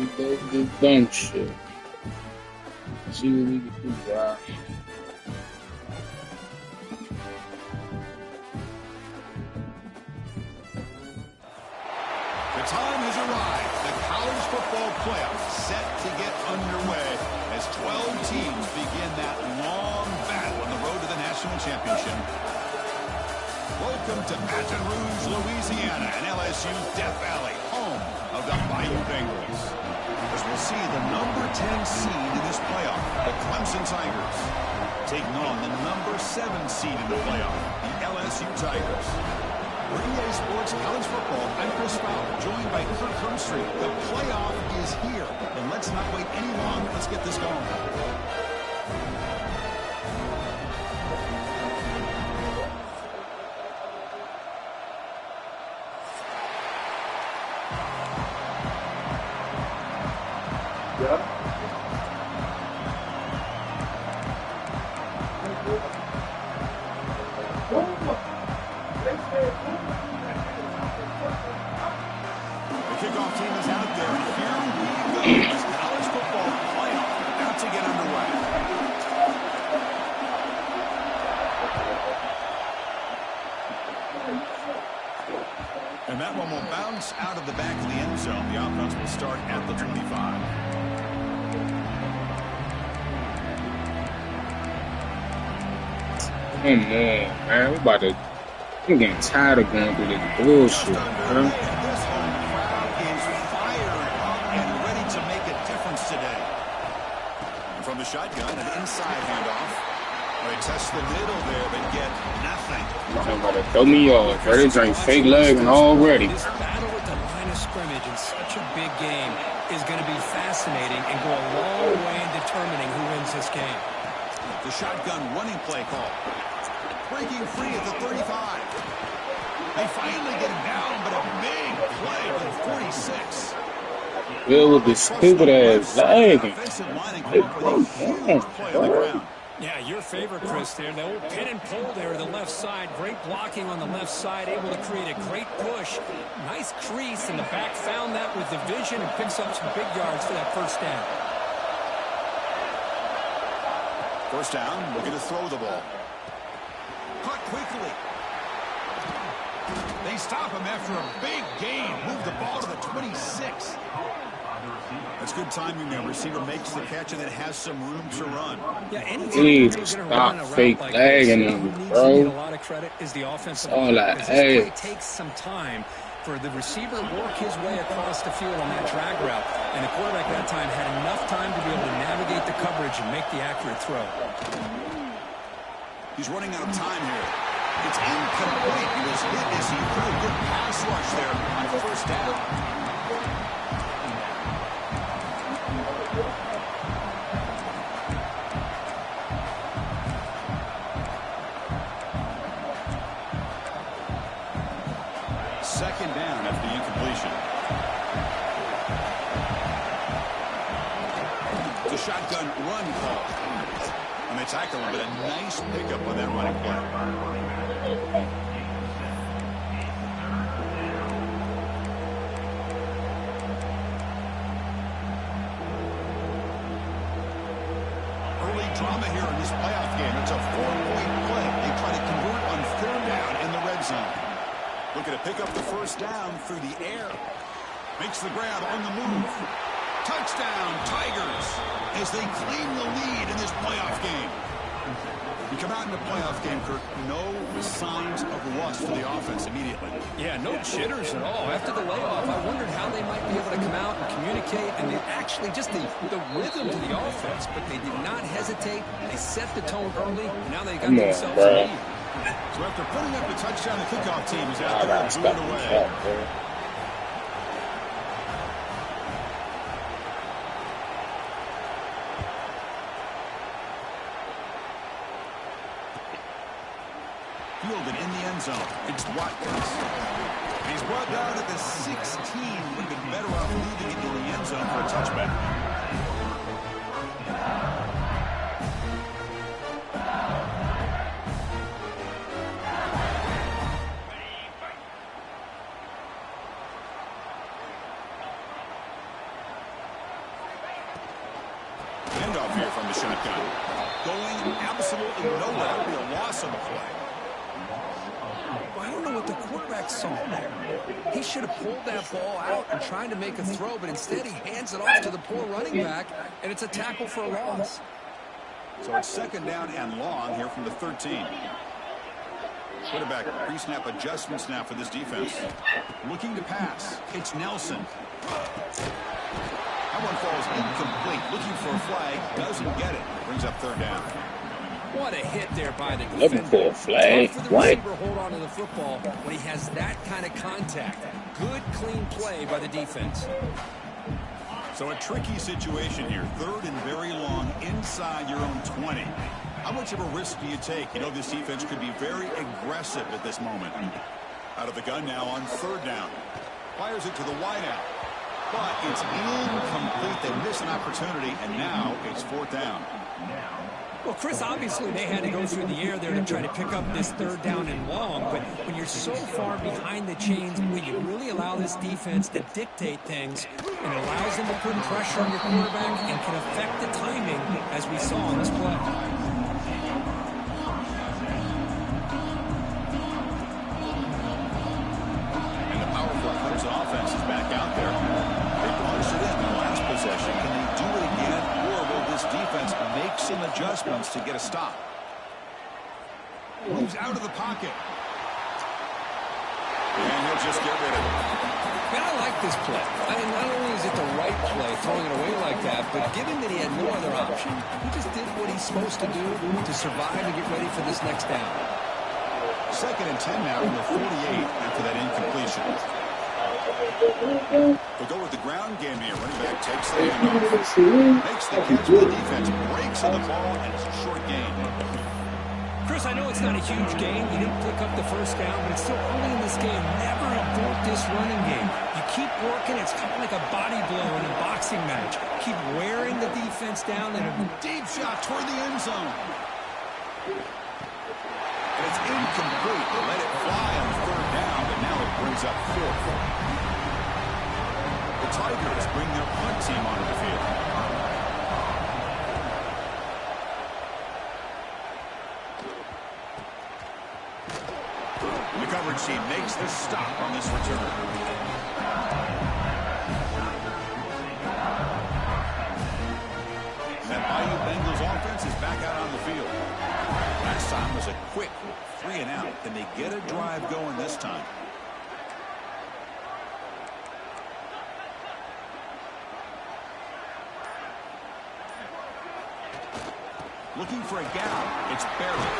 Let's do dumb shit. See what we can do, bro. The time has arrived. The college football playoffs set to get underway as 12 teams begin that long battle on the road to the national championship. Welcome to Baton Rouge, Louisiana, and LSU's Death Valley, home of the Bayou Bengals. As we'll see the number 10 seed in this playoff, the Clemson Tigers, taking on the number 7 seed in the playoff, the LSU Tigers. For EA Sports College Football, I'm Chris Fowler, joined by Kirk Hermstreet. The playoff is here, and let's not wait any longer. Let's get this going. And that one will bounce out of the back of the end zone. The offense will start at the 25. Come on, man. I'm getting tired of going through this bullshit, bro. This home crowd is fired up and ready to make a difference today. And from the shotgun, an inside handoff. They test the middle there, but get nothing. Somebody throw me off. Ready to fake leg already. This battle at the line of scrimmage in such a big game is going to be fascinating and go a long way in determining who wins this game. The shotgun running play call. Breaking free at the 35. They finally get him down, but a big play for the 46. Bill with this stupid ass leg. Yeah, your favorite, Chris, there. The old pin and pull there to the left side. Great blocking on the left side, able to create a great push. Nice crease, and the back found that with the vision and picks up some big yards for that first down. First down, we're going to throw the ball. Caught quickly. They stop him after a big gain. Move the ball to the 26. That's good timing there. Receiver makes the catch and then has some room to run. Yeah, Please stop fake lagging him, bro. A lot of credit is the offensive line. This play takes some time for the receiver to work his way across the field on that drag route. And the quarterback that time had enough time to be able to navigate the coverage and make the accurate throw. He's running out of time here. It's incomplete. He was hit as he threw a good pass rush there on first down. Second down after the incompletion. The shotgun run call. And they tackle him, but a nice pickup on that running play. Early drama here in this playoff game. It's a 4-point play. They try to convert on third down in the red zone. Looking to pick up the first down through the air. Makes the grab on the move. Touchdown, Tigers, as they claim the lead in this playoff game. You come out in the playoff game, Kirk, no signs of rust for the offense immediately. Yeah, no jitters at all. After the layoff, I wondered how they might be able to come out and communicate, and they actually just the rhythm to the offense, but they did not hesitate. They set the tone early, and now they got themselves a lead. So after putting up the touchdown, the kickoff team is out there to boot it away. Fielded in the end zone. It's Watkins. He's brought down at the 16. Would have been better off leaving it in the end zone for a touchback. Handoff here from the shotgun. Going absolutely nowhere. That'll be a loss on the play. I don't know what the quarterback saw there. He should have pulled that ball out and tried to make a throw, but instead he hands it off to the poor running back, and it's a tackle for a loss. So it's second down and long here from the 13. Quarterback pre-snap adjustments now for this defense. Looking to pass. It's Nelson. That one falls incomplete. Looking for a flag. Doesn't get it. Brings up third down. What a hit there by the defender. Looking for a flag. For the What? receiver hold on to the football when he has that kind of contact. Good, clean play by the defense. So a tricky situation here. Third and very long inside your own 20. How much of a risk do you take? You know this defense could be very aggressive at this moment. Out of the gun now on third down. Fires it to the wideout. But it's incomplete. They miss an opportunity, and now it's fourth down. Well, Chris, obviously they had to go through the air there to try to pick up this third down and long, but when you're so far behind the chains, will you really allow this defense to dictate things? And it allows them to put pressure on your quarterback and can affect the timing, as we saw on this play. And the powerful Clemson offense is back out there. They punched it in the last possession. Can they do it again, or will this defense make some adjustments to get a stop? Moves out of the pocket. And he'll just get rid of it. Man, I like this play. I mean, not only is it the right play, throwing it away like that, but given that he had no other option, he just did what he's supposed to do to survive and get ready for this next down. Second and 10 now from the 48 after that incompletion. They'll go with the ground game here. Running back takes the handoff. Makes the catch with the defense. Breaks on the ball, and it's a short gain. Chris, I know it's not a huge gain. You didn't pick up the first down, but it's still early in this game. Never abort this running game. You keep working. It's kind of like a body blow in a boxing match. Keep wearing the defense down, and a Deep shot toward the end zone. And it's incomplete. They let it fly on third down, but now it brings up fourth. The Tigers bring their punt team onto the field. The coverage team makes the stop on this return. That Bayou Bengals offense is back out on the field. Last time was a quick 3 and out. Can they get a drive going this time? Looking for a gap. It's barely.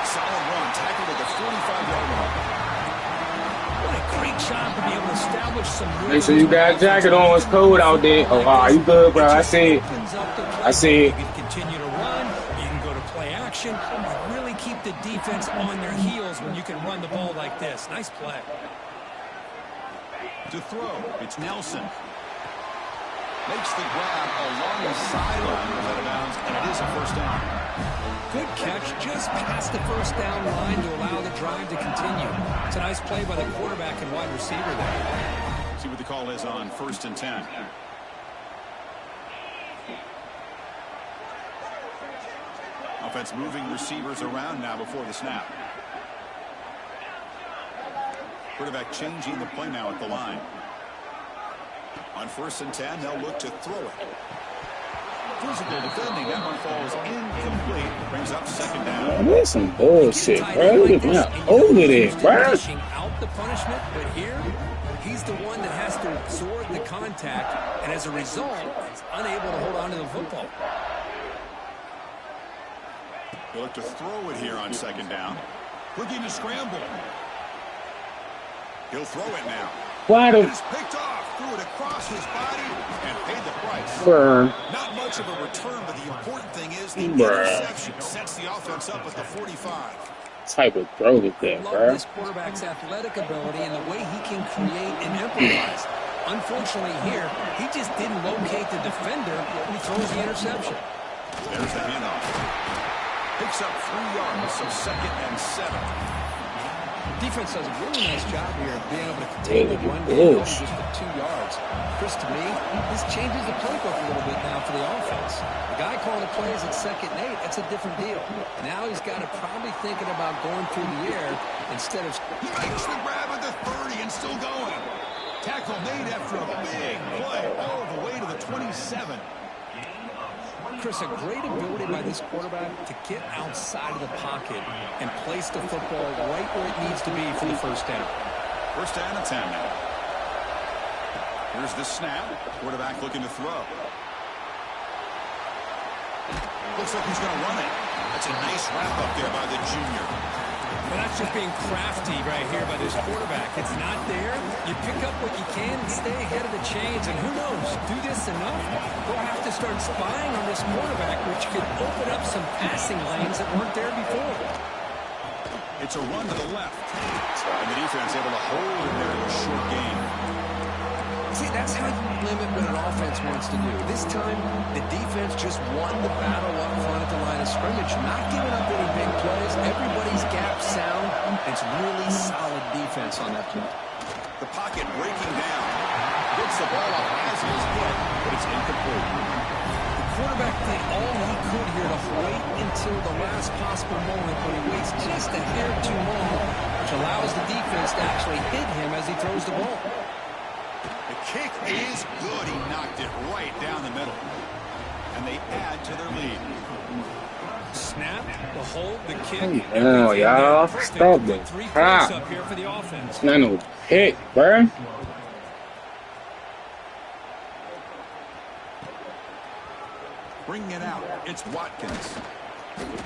Solid run. Tackled at the 45-yard line. what a great job to be able to establish some. Make sure you got a jacket on. It's cold out there. Oh, you good, bro? I see it. I see it. You can continue to run. You can go to play action. And really keep the defense on their heels when you can run the ball like this. Nice play. To throw. It's Nelson. Makes the grab along the sideline. Goes out of bounds, and it is a first down. Good catch just past the first down line to allow the drive to continue. It's a nice play by the quarterback and wide receiver there. See what the call is on 1st and 10. Offense moving receivers around now before the snap. Quarterback changing the play now at the line. On 1st and 10, they'll look to throw it. Physical defending. That one falls incomplete. Brings up second down. That's some bullshit, bro. Look at me over there, bro. Dishing out the punishment, but here, he's the one that has to absorb the contact, and as a result, is unable to hold on to the football. They'll look to throw it here on second down. Looking to scramble. He'll throw it now. Why the... It's picked off. Threw it across his body and paid the price. Bruh. Not much of a return, but the important thing is the interception sets the offense up at the 45. Type of throw is that, I love bro? this quarterback's athletic ability and the way he can create and improvise. Unfortunately here, he just didn't locate the defender when he throws the interception. There's the handoff. Picks up 3 yards, so 2nd and 7. Defense does a really nice job here of being able to contain the run game just for 2 yards. Chris, to me, this changes the playbook a little bit now for the offense. The guy calling the plays at 2nd and 8, that's a different deal. Now he's got to probably thinking about going through the air instead of... Makes the grab at the 30 and still going. Tackle made after a big play all the way to the 27. Chris, a great ability by this quarterback to get outside of the pocket and place the football right where it needs to be for the first down. First down and 10 now. Here's the snap. Quarterback looking to throw. Looks like he's going to run it. That's a nice wrap up there by the junior. Well, that's just being crafty right here by this quarterback. It's not there. You pick up what you can and stay ahead of the chains. And who knows, do this enough, we'll have to start spying on this quarterback, which could open up some passing lanes that weren't there before. It's a run to the left. And the defense able to hold it there in a short game. See, that's how you limit what an offense wants to do. This time, the defense just won the battle up front at the line of scrimmage, not giving up any big plays. Everybody's gap sound. It's really solid defense on that play. The pocket breaking down. Gets the ball off as he is hit, but it's incomplete. The quarterback did all he could here to wait until the last possible moment, but he waits just a hair too long, which allows the defense to actually hit him as he throws the ball. The kick is good. He knocked it right down the middle. And they add to their lead. Snap, the hold, the kick. Oh, y'all. Stop the crap. Up here for the offense. It's not no pick, bro. Bringing it out. It's Watkins.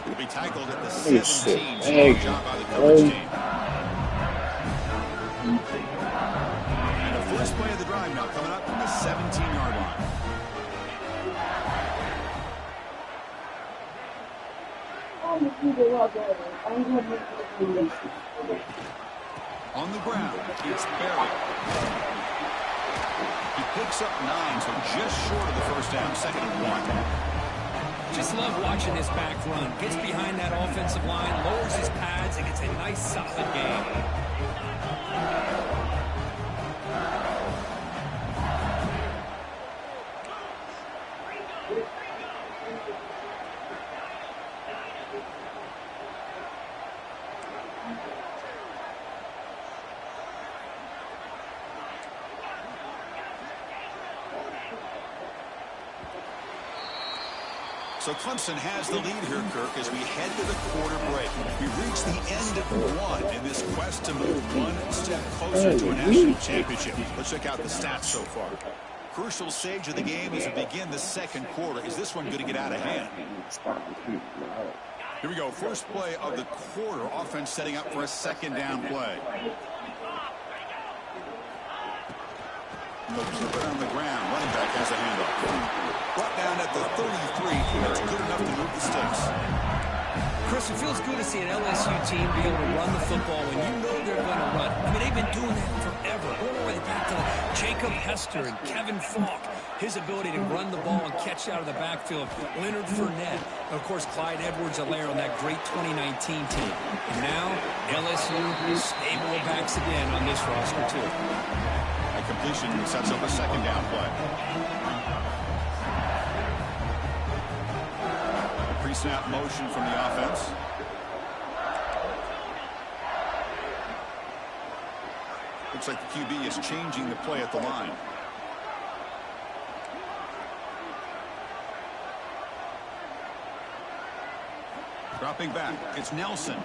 Will be tackled at the 17. Hey, job by the coverage team. And the first play of the drive now coming up from the 17-yard line. On the ground, it's Barry. He picks up 9, so just short of the first down, 2nd and 1. Just love watching this back run. Gets behind that offensive line, lowers his pads, and gets a nice, solid game. So Clemson has the lead here, Kirk, as we head to the quarter break. We reach the end of 1 in this quest to move one step closer to a national championship. Let's check out the stats so far. Crucial stage of the game as we begin the second quarter. Is this one going to get out of hand? Here we go. First play of the quarter. Offense setting up for a 2nd down play. They'll keep it on the ground. Running back has a handoff. Brought down at the 33. That's good enough to move the sticks. Chris, it feels good to see an LSU team be able to run the football when you know they're going to run. I mean, they've been doing that forever. Going all the way back to Jacob Hester and Kevin Falk. His ability to run the ball and catch out of the backfield. Leonard Fournette. And, of course, Clyde Edwards-Helaire on that great 2019 team. And now, LSU stable of backs again on this roster, too. A completion sets up a 2nd down play. Pre-snap motion from the offense. Looks like the QB is changing the play at the line. Dropping back, it's Nelson.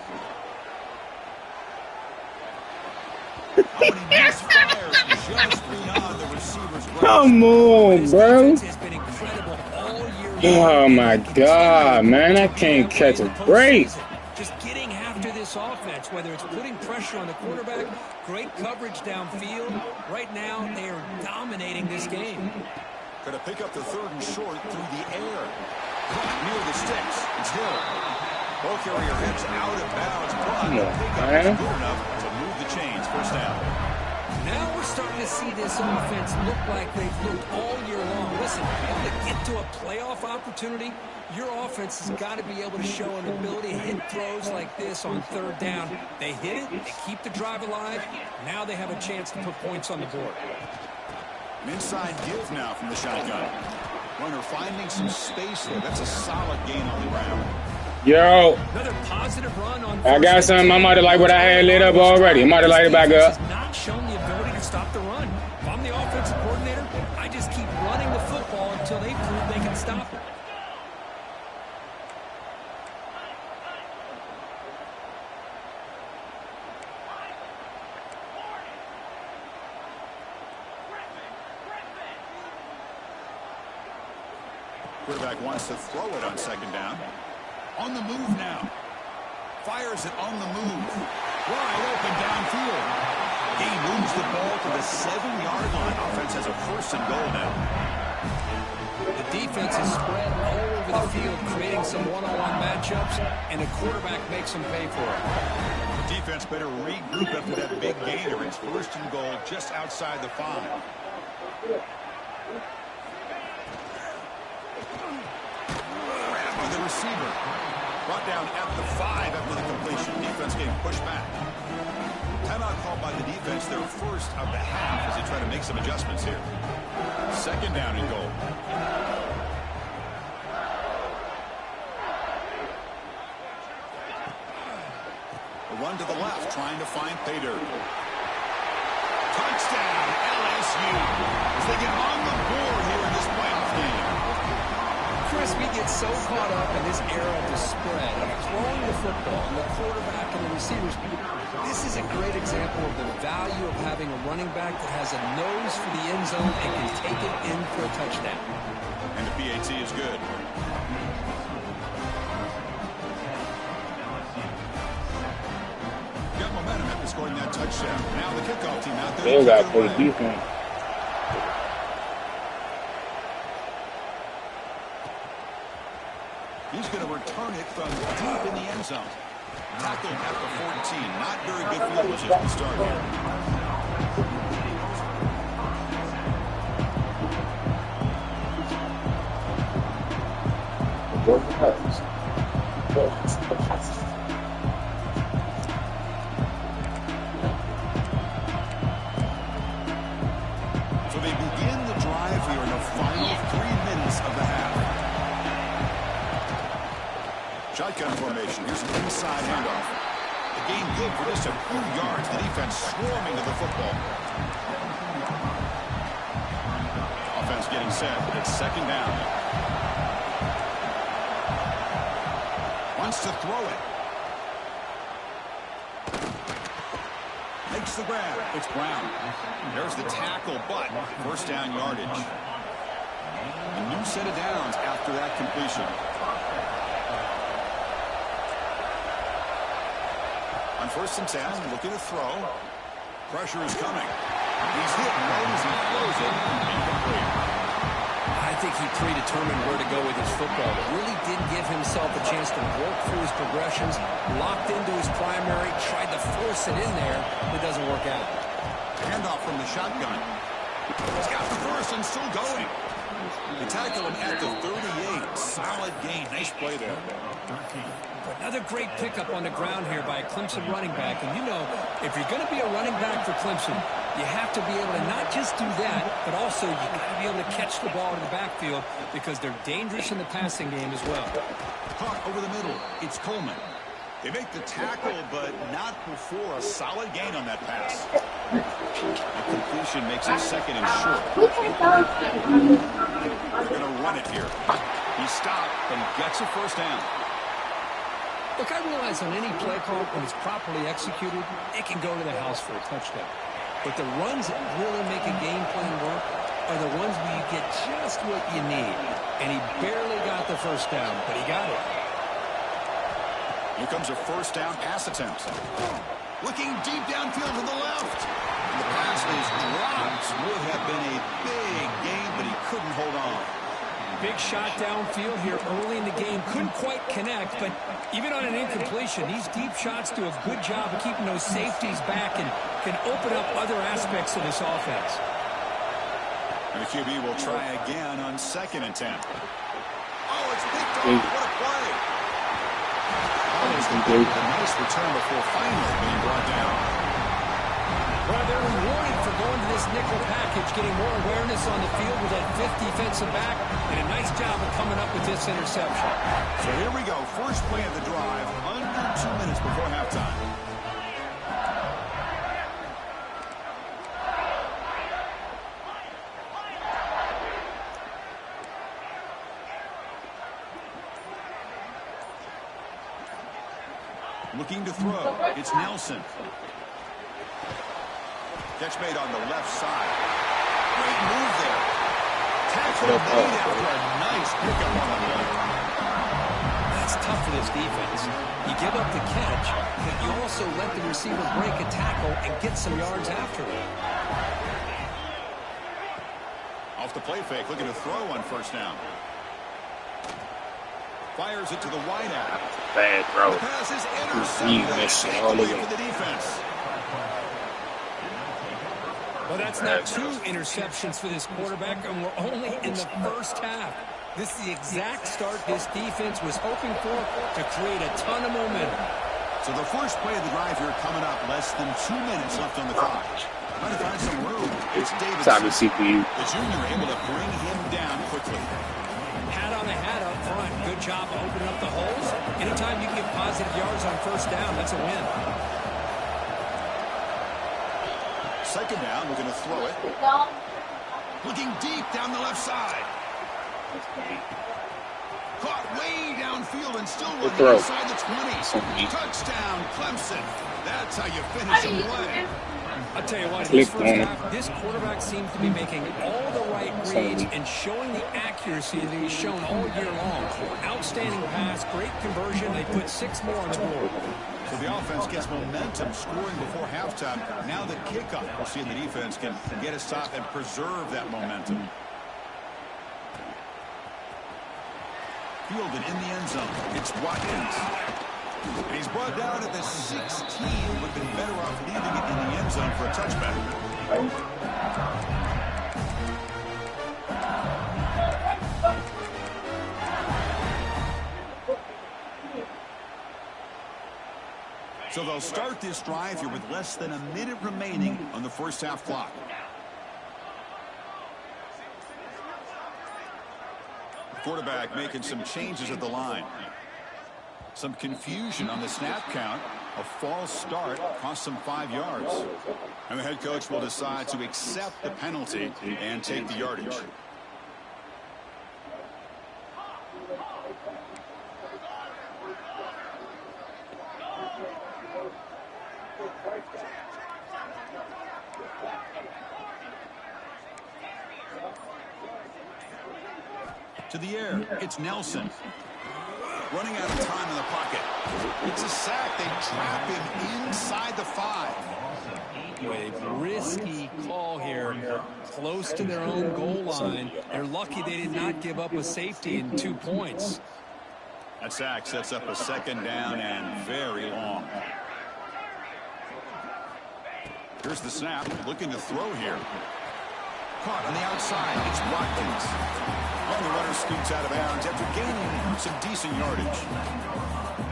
Come on, bro. Oh my God, man, I can't catch a break. Just getting after this offense, whether it's putting pressure on the quarterback, great coverage downfield. Right now, they are dominating this game. Going to pick up the 3rd and short through the air. Near the sticks. It's Hill. Ball carrier heads out of bounds. But the pickup is good enough to move the chains. First down. Now we're starting to see this offense look like they've looked all year long. Listen, to be able to get to a playoff opportunity, your offense has got to be able to show an ability to hit throws like this on third down. They hit it, they keep the drive alive. Now they have a chance to put points on the board. An inside give now from the shotgun. Runner finding some space there. That's a solid gain on the ground. Yo, Another positive run on I got something. I might have like what I had lit up already. I might have lighted it back up. has not shown the ability to stop the run. If I'm the offensive coordinator, I just keep running the football until they prove they can stop it. Quarterback wants to throw it on second down. On the move now. Fires it on the move. Wide open downfield. He moves the ball to the 7-yard line. Offense has a 1st and goal now. The defense is spread all over the field, creating some one-on-one matchups, and the quarterback makes them pay for it. The defense better regroup after that big gainer. It's 1st and goal just outside the 5. Grabbed by the receiver. Brought down at the 5 after the completion. Defense getting pushed back. Timeout called by the defense, their 1st of the half as they try to make some adjustments here. 2nd down and goal. A run to the left, trying to find pay dirt. Touchdown, LSU, as they get on the board here in this playoff game. Chris, we get so caught up in this era of the spread, of throwing the football, and the quarterback and the receivers. This is a great example of the value of having a running back that has a nose for the end zone and can take it in for a touchdown. And the PAT is good. Got momentum after scoring that touchdown. Now the kickoff team out there. They got to play defense. He's going to return it from deep in the end zone. Tackled at the 14. Not very good field position to start here. So they begin the drive here in the final 3 minutes of the half. Shotgun formation. Here's an inside handoff. The game good for just a few yards. The defense swarming to the football. Offense getting set. It's 2nd down. Wants to throw it. Makes the grab. It's Brown. There's the tackle, but 1st down yardage. A new set of downs after that completion. On 1st and 10, looking to throw. Pressure is coming. He's hit right as he throws it. Incomplete. I think he predetermined where to go with his football. Really didn't give himself a chance to work through his progressions. Locked into his primary, tried to force it in there. It doesn't work out. Handoff from the shotgun. He's got the 1st and still going. They tackle him at the 38. Solid gain. Nice play there. Another great pickup on the ground here by a Clemson running back. And you know, if you're going to be a running back for Clemson, you have to be able to not just do that, but also you got to be able to catch the ball in the backfield because they're dangerous in the passing game as well. Caught over the middle. It's Coleman. They make the tackle, but not before a solid gain on that pass. The completion makes it 2nd and short. They're going to run it here. He stopped, but he gets a 1st down. Look, I realize on any play call, when it's properly executed, it can go to the house for a touchdown. But the runs that really make a game plan work are the ones where you get just what you need. And he barely got the 1st down, but he got it. Here comes a 1st down pass attempt. Looking deep downfield to the left. And the pass is dropped. Would have been a big gain, but he couldn't hold on. Big shot downfield here early in the game. Couldn't quite connect, but even on an incompletion, these deep shots do a good job of keeping those safeties back and can open up other aspects of this offense. And the QB will try again on 2nd and 10. Oh, it's picked off. What a play. A nice return before finally being brought down. Well, they're rewarded for going to this nickel package, getting more awareness on the field with that 5th defensive back, and a nice job of coming up with this interception. So here we go. First play of the drive, under 2 minutes before halftime. Looking to throw. It's Nelson. Catch made on the left side. Great move there. Tackle made after a nice pickup on the play. That's tough for this defense. You give up the catch, but you also let the receiver break a tackle and get some yards after it. Off the play fake, looking to throw on 1st down. Fires it to the wide out. Bad throw. The pass is intercepted. All the way. For the defense. Well, that's not 2 interceptions for this quarterback, and we're only in the first half. This is the exact start this defense was hoping for to create a ton of momentum. So the first play of the drive here coming up, less than 2 minutes left on the clock. Trying to find some room. It's David. Time to see for you. The junior able to bring him down quickly. Hat on a hat up front. Good job of opening up the holes. Anytime you can get positive yards on 1st down, that's a win. 2nd down, we're going to throw it. Looking deep down the left side. Caught way downfield and still running inside the 20. Touchdown, Clemson. That's how you finish a play. I'll tell you what, in this first half, this quarterback seems to be making all the right reads and showing the accuracy that he's shown all year long. Outstanding pass, great conversion. They put 6 more on the board. So the offense gets momentum, scoring before halftime. Now the kickoff. We'll see if the defense can get a stop and preserve that momentum. Fielded in the end zone. It's Watkins. And he's brought down at the 16. Would have been better off leaving it in the end zone for a touchback. So they'll start this drive here with less than a minute remaining on the first half clock. Quarterback making some changes at the line. Some confusion on the snap count. A false start cost them 5 yards. And the head coach will decide to accept the penalty and take the yardage. To the air, it's Nelson. Running out of time in the pocket. It's a sack. They trap him inside the 5. A risky call here, close to their own goal line. They're lucky they did not give up a safety in 2 points. That sack sets up a 2nd down and very long. Here's the snap. Looking to throw here. Caught on the outside. It's Watkins. And the runner scoots out of bounds after gaining some decent yardage.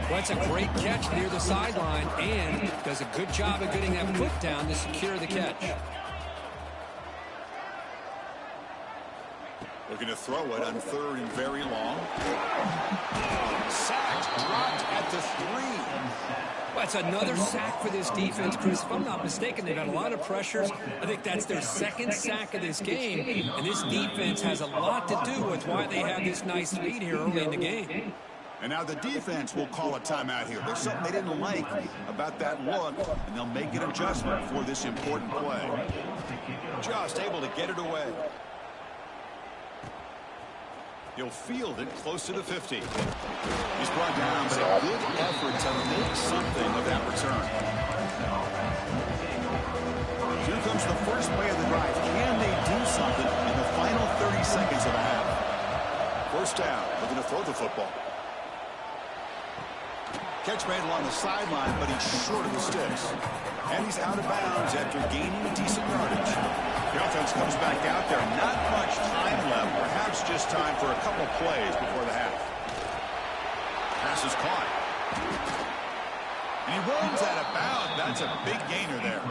Well, that's a great catch near the sideline and does a good job of getting that foot down to secure the catch. Looking to throw it on 3rd and very long. Sacked, dropped at the 3. Well, it's another sack for this defense, Chris. If I'm not mistaken, they've had a lot of pressures. I think that's their 2nd sack of this game, and this defense has a lot to do with why they have this nice lead here early in the game. And now the defense will call a timeout here. There's something they didn't like about that look, and they'll make an adjustment for this important play. Just able to get it away. He'll field it close to the 50. He's brought down, but a good effort to make something of that return. Here comes the first play of the drive. Can they do something in the final 30 seconds of the half? First down, looking to throw the football. Catch made along the sideline, but he's short of the sticks. And he's out of bounds after gaining decent yardage. The offense comes back out there. Not much time left. Perhaps just time for a couple plays before the half. Pass is caught. And he rolls out of bounds. That's a big gainer there.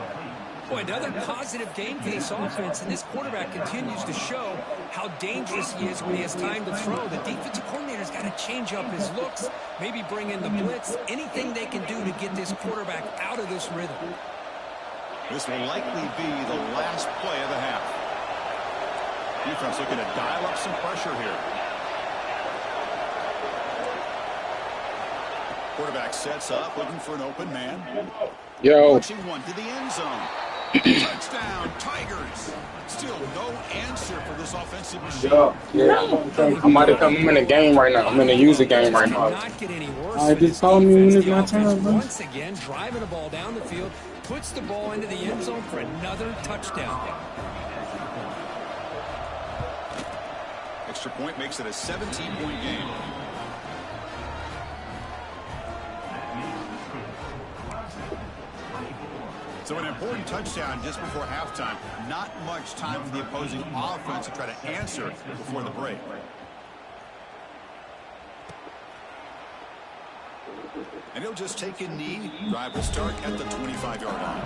Boy, another positive game for this offense, and this quarterback continues to show how dangerous he is when he has time to throw. The defensive coordinator's got to change up his looks, maybe bring in the blitz, anything they can do to get this quarterback out of this rhythm. This will likely be the last play of the half. Defense looking to dial up some pressure here. Quarterback sets up, looking for an open man. Yo. Launching one to the end zone. Touchdown, Tigers. Still no answer for this offensive machine. Yeah. I'm about to come. I'm in a game right now. I'm in a user game right now. I just told me when it's my turn, bro. Once again, driving the ball down the field, puts the ball into the end zone for another touchdown. Extra point makes it a 17-point game. So an important touchdown just before halftime. Not much time for the opposing offense to try to answer before the break. And he'll just take a knee. Drive will start at the 25-yard line.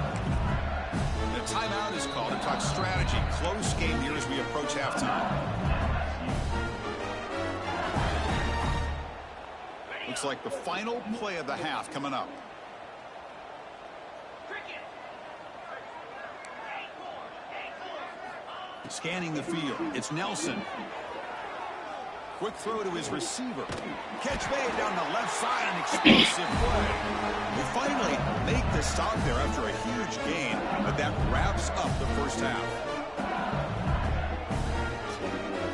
The timeout is called to talk strategy. Close game here as we approach halftime. Looks like the final play of the half coming up. Scanning the field. It's Nelson. Quick throw to his receiver. Catch made down the left side. An explosive play. We finally make the stop there after a huge gain, but that wraps up the first half.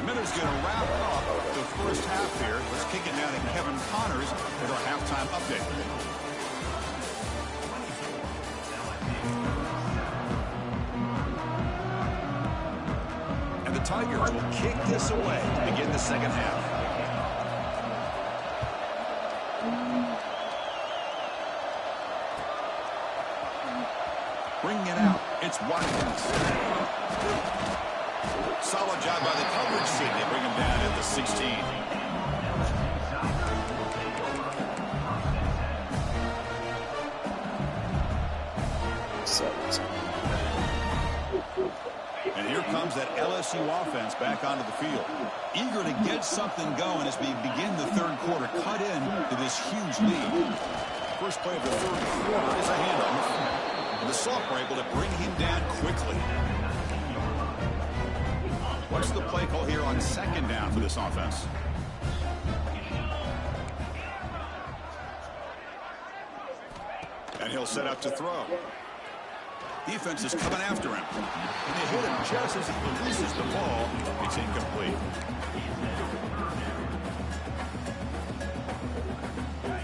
Miller's going to wrap up the first half here. Let's kick it down to Kevin Connors with our halftime update. The Tigers will kick this away to begin the second half. Bringing it out, it's Watkins. Solid job by the coverage team. They bring him down at the 16. And here comes that LSU offense back onto the field. Eager to get something going as we begin the third quarter. Cut in to this huge lead. First play of the third quarter is a handoff. And the Soft were able to bring him down quickly. What's the play call here on second down for this offense? And he'll set up to throw. Defense is coming after him. And they hit him just as he releases the ball. It's incomplete.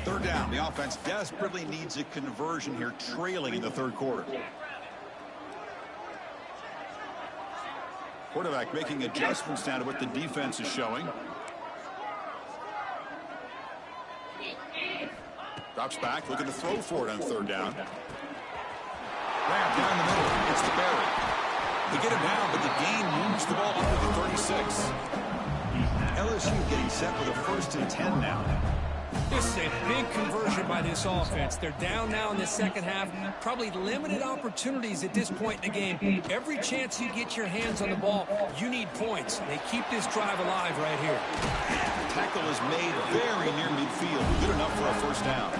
Third down. The offense desperately needs a conversion here, trailing in the third quarter. Quarterback making adjustments now to what the defense is showing. Drops back, looking to throw for it on third down. Grab down the middle. It's the Barry. They get him down, but the gain moves the ball up to the 36. LSU getting set with a 1st and 10 now. This is a big conversion by this offense. They're down now in the second half. Probably limited opportunities at this point in the game. Every chance you get your hands on the ball, you need points. They keep this drive alive right here. Tackle is made very near midfield. Good enough for a first down.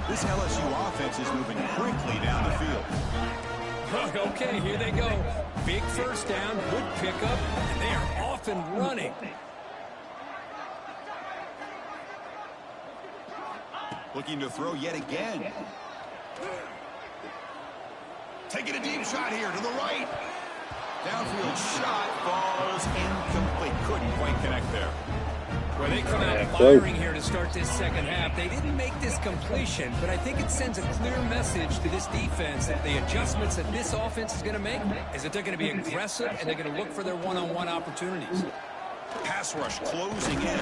This LSU offense is moving quickly down the field. Okay, here they go. Big first down, good pickup, and they are off and running. Looking to throw yet again. Taking a deep shot here to the right. Downfield shot falls incomplete. Couldn't quite connect there. Well, they come out firing here to start this second half. They didn't make this completion, but I think it sends a clear message to this defense that the adjustments that this offense is going to make is that they're going to be aggressive and they're going to look for their one-on-one opportunities. Pass rush closing in.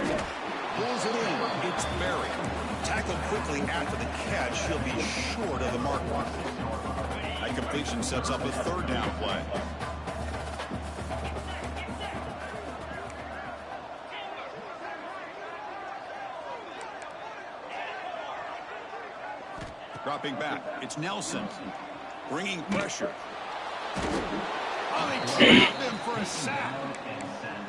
Pulls it in. It's buried. Tackled quickly after the catch. He'll be short of the mark. That completion sets up a third down play. Dropping back. It's Nelson. Bringing pressure. Oh, they trapped him for a sack.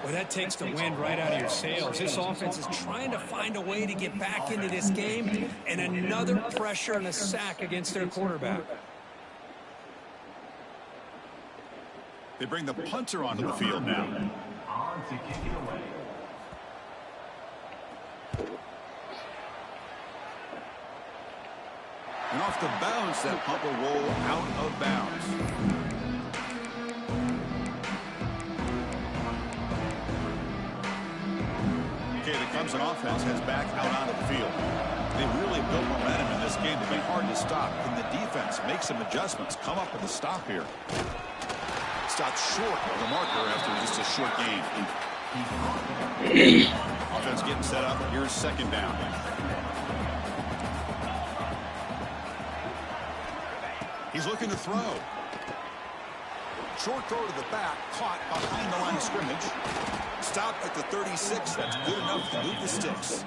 Well, that takes the wind right out of your sails. This offense is trying to find a way to get back into this game, and another pressure and a sack against their quarterback. They bring the punter onto the field now. And off the bounce, that punt will roll out of bounds. Okay, the Clemson offense heads back out onto the field. They really built momentum in this game. They've been hard to stop. Can the defense make some adjustments? Come up with a stop here. Stopped short of the marker after just a short gain. Offense getting set up. Here's second down. He's looking to throw. Short throw to the back, caught behind the line of scrimmage. Stopped at the 36. That's good enough to move the sticks.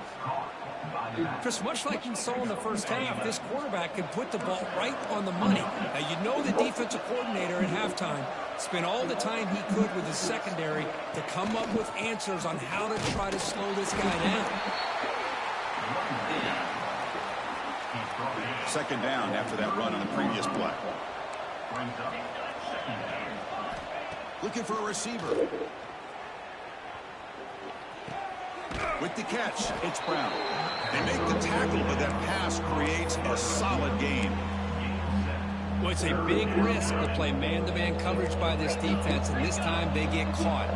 Chris, much like you saw in the first half, this quarterback can put the ball right on the money. Now, you know the defensive coordinator at halftime spent all the time he could with his secondary to come up with answers on how to try to slow this guy down. Second down after that run on the previous play. Looking for a receiver. With the catch, it's Brown. They make the tackle, but that pass creates a solid gain. Well, it's a big risk to play man-to-man coverage by this defense, and this time they get caught.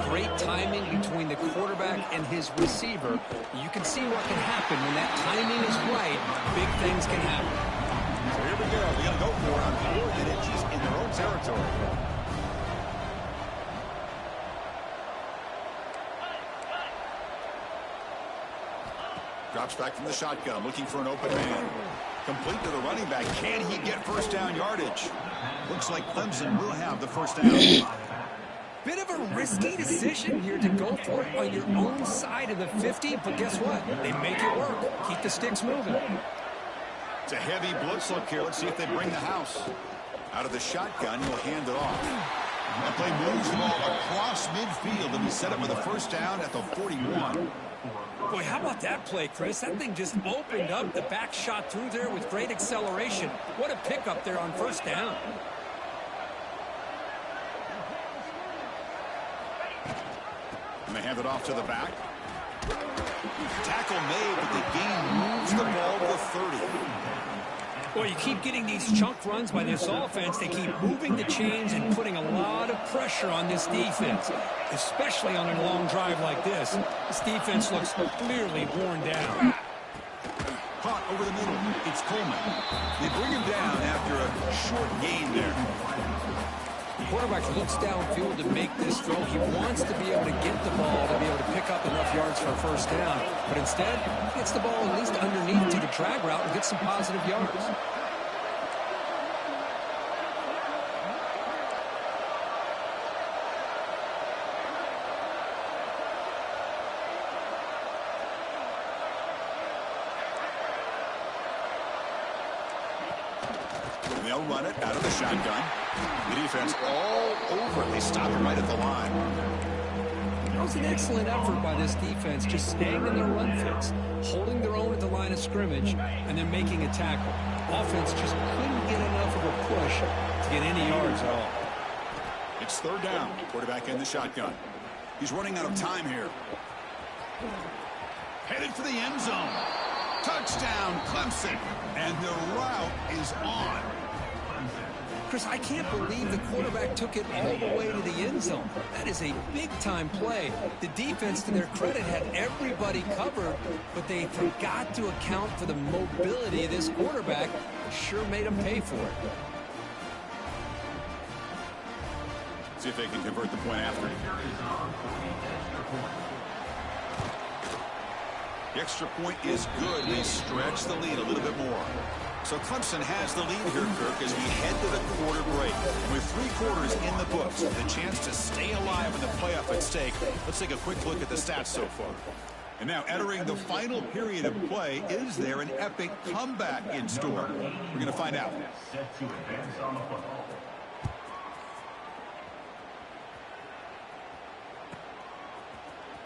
Great timing between the quarterback and his receiver. You can see what can happen when that timing is right. Big things can happen. So here we go. They're going to go for it on 4 inches in their own territory. Drops back from the shotgun, looking for an open man. Complete to the running back. Can he get first down yardage? Looks like Clemson will have the first down. Bit of a risky decision here to go for it on your own side of the 50, but guess what? They make it work. Keep the sticks moving. It's a heavy blitz look here. Let's see if they bring the house. Out of the shotgun, he'll hand it off. That play moves the ball across midfield, and he set up with a first down at the 41. Boy, how about that play, Chris? That thing just opened up. The back shot through there with great acceleration. What a pickup there on first down. And they hand it off to the back. Tackle made, but the gain moves the ball to 30. Well, you keep getting these chunk runs by this offense. They keep moving the chains and putting a lot of pressure on this defense, especially on a long drive like this. This defense looks clearly worn down. Caught over the middle. It's Coleman. They bring him down after a short gain there. The quarterback looks downfield to make this throw. He wants to be able to get the ball to be able to pick up enough yards for a first down. But instead, he gets the ball at least underneath to the drag route and gets some positive yards. They'll run it out of the shotgun. The defense all over. They stop him right at the line. That was an excellent effort by this defense, just staying in their run fits, holding their own at the line of scrimmage, and then making a tackle. Offense just couldn't get enough of a push to get any yards at all. It's third down. Quarterback in the shotgun. He's running out of time here. Headed for the end zone. Touchdown, Clemson. And the route is on. Chris, I can't believe the quarterback took it all the way to the end zone. That is a big-time play. The defense, to their credit, had everybody covered, but they forgot to account for the mobility of this quarterback. Sure made him pay for it. See if they can convert the point after. The extra point is good. They stretch the lead a little bit more. So Clemson has the lead here, Kirk, as we head to the quarter break. With 3 quarters in the books, the chance to stay alive in the playoff at stake. Let's take a quick look at the stats so far. And now entering the final period of play, is there an epic comeback in store? We're going to find out.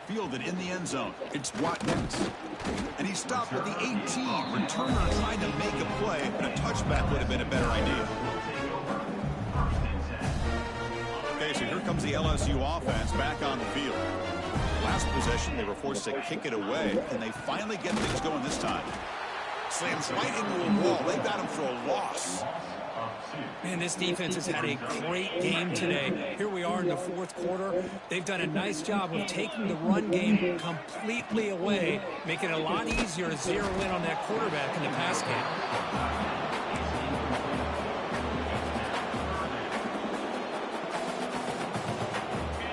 Fielded in the end zone. It's Watt next. And he stopped at the 18. Returner trying to make a play, but a touchback would have been a better idea. Okay, so here comes the LSU offense back on the field. Last possession, they were forced to kick it away, and they finally get things going this time. Slams right into a wall. They got him for a loss. Man, this defense has had a great game today. Here we are in the 4th quarter. They've done a nice job of taking the run game completely away, making it a lot easier to zero in on that quarterback in the pass game.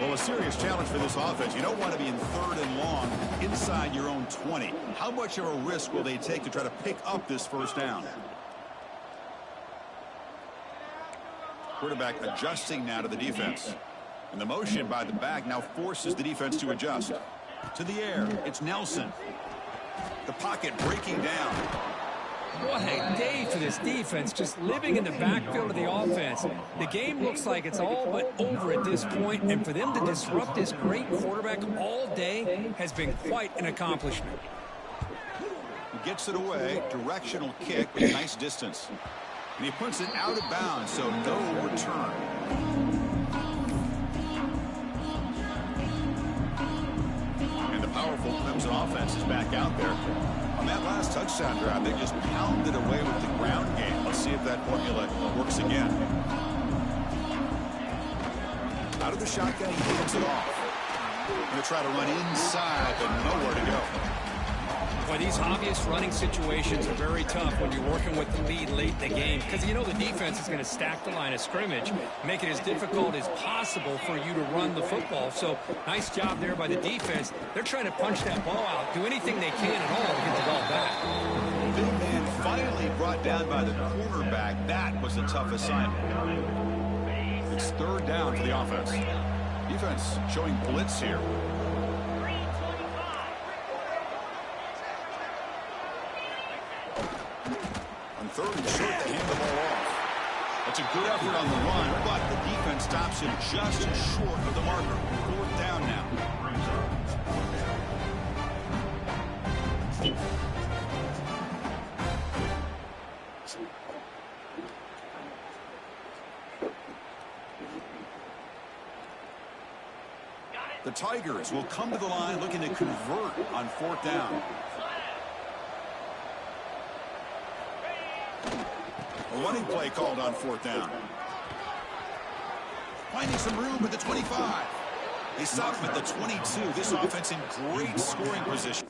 Well, a serious challenge for this offense. You don't want to be in 3rd and long inside your own 20. How much of a risk will they take to try to pick up this first down? Quarterback adjusting now to the defense. And the motion by the back now forces the defense to adjust. To the air, it's Nelson. The pocket breaking down. What a day for this defense, just living in the backfield of the offense. The game looks like it's all but over at this point, and for them to disrupt this great quarterback all day has been quite an accomplishment. He gets it away, directional kick with nice distance. And he puts it out of bounds, so no return. And the powerful Clemson offense is back out there. On that last touchdown drive, they just pounded away with the ground game. Let's see if that formula works again. Out of the shotgun, he hands it off. Going to try to run inside, but nowhere to go. Boy, these obvious running situations are very tough when you're working with the lead late in the game, because you know the defense is going to stack the line of scrimmage, make it as difficult as possible for you to run the football. So nice job there by the defense. They're trying to punch that ball out, do anything they can at all to get the ball back. Big man finally brought down by the cornerback. That was a tough assignment. It's 3rd down for the offense. Defense showing blitz here. On 3rd and short, they hand the ball off. That's a good effort on the run, but the defense stops him just short of the marker. 4th down now. The Tigers will come to the line looking to convert on 4th down. A running play called on 4th down. Finding some room at the 25. They stop him at the 22. This offense in great scoring position.